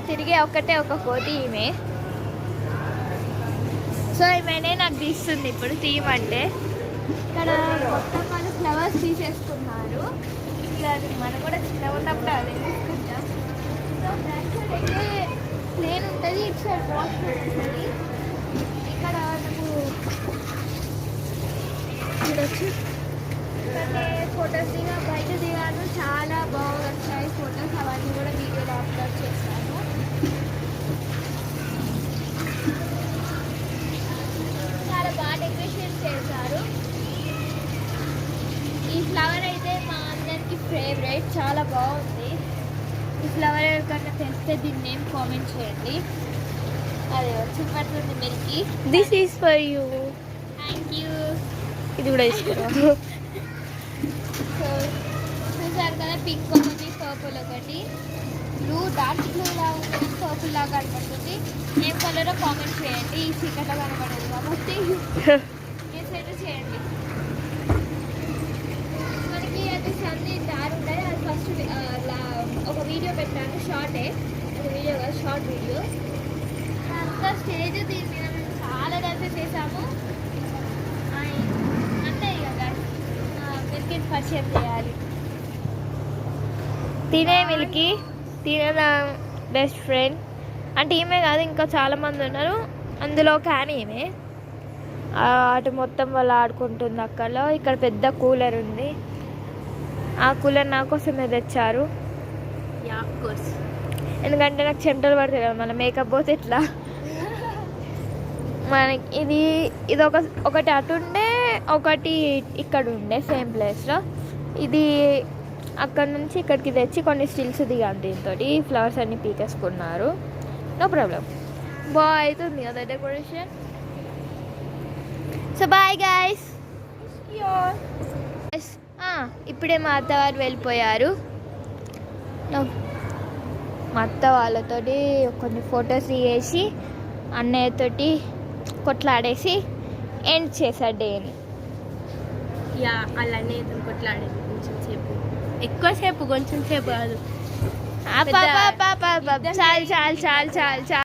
తిరిగే ఒక్కటే ఒక కోతి ఈమె. సో ఈమెనే నాకు తీస్తుంది ఇప్పుడు తీయమంటే. ఇక్కడ మొత్తం వాళ్ళు ఫ్లవర్స్ తీసేసుకున్నారు. ఇక మనం కూడా చిన్న ఉన్నప్పుడు అదే తీసుకుంటాం. సో బ్యాక్ సైడ్ అయితే ప్లేన్ ఉంటుంది, ఇటు సైడ్ వాష్ ఉంటుంది. ఇక్కడ నాకు చూడొచ్చు. ఫొటోస్ బయట దిగాను, చాలా బాగా వచ్చాయి ఫొటోస్. అవన్నీ కూడా వీడియోలో అప్లోడ్ చేశాను. చాలా బాగా డెకరేషన్ చేశారు. ఈ ఫ్లవర్ అయితే మా అందరికి ఫేవరెట్, చాలా బాగుంది. ఈ ఫ్లవర్ ఎవరికన్నా తెలిస్తే దీన్ని నేమ్ కామెంట్ చేయండి. అదే చూపడుతుంది milky. This is for you. Thank you. ఇది కూడా ఇస్తాను. సో చూసారు కదా, పింక్ ఒకటి, పర్పుల్ ఒకటి, బ్లూ డార్క్ బ్లూ లా ఉంటుంది, పర్పుల్ లాగా కనపడుతుంది. ఏం కలరో కామెంట్ చేయండి. ఈ చీకట్లో కనపడదు కాబట్టి సైడ్ చేయండి. మనకి అది సంది దారి ఉంటుంది. అది ఫస్ట్ ఒక వీడియో పెట్టాను, షార్టే, ఒక వీడియో కాదు, షార్ట్ వీడియో. అంతా స్టేజ్ దీని మీద మేము చాలా డాన్సెస్ చేసాము. అంతే కదా, మిల్కీ పరిచయం చేయాలి. తినే మిల్కీ, తినే నా బెస్ట్ ఫ్రెండ్. అంటే ఈమె కాదు, ఇంకా చాలామంది ఉన్నారు. అందులో కానీ ఈమె అటు మొత్తం వాళ్ళు ఆడుకుంటుంది అక్కడ. ఇక్కడ పెద్ద కూలర్ ఉంది. ఆ కూలర్ నా కోసమే తెచ్చారు. ఎందుకంటే నాకు చెమటలు పడతాయి కదా, మన మేకప్ పోతే ఎట్లా. మనకి ఇది ఒకటి అటు ఉండే, ఒకటి ఇక్కడ ఉండే సేమ్ ప్లేస్లో. ఇది అక్కడ నుంచి ఇక్కడికి తెచ్చి కొన్ని స్టిల్స్ దిగాను. దీంతో ఫ్లవర్స్ అన్నీ పీకేసుకున్నారు. నో ప్రాబ్లం, బాగా అవుతుంది కదా డెకరేషన్. So bye guys. ఇప్పుడే మా అత్తవారు వెళ్ళిపోయారు. మా అత్త వాళ్ళతోటి కొన్ని ఫొటోస్ దిగేసి అన్నయ్యతోటి కొట్లాడేసి ఎండ్ చేశాడు డేని. అలా అన్నయ్యతో కొట్లాడేది కొంచెం సేపు, ఎక్కువసేపు, కొంచెం సేపు కాదు. చాలు చాలు చాలు చాలు చాలు.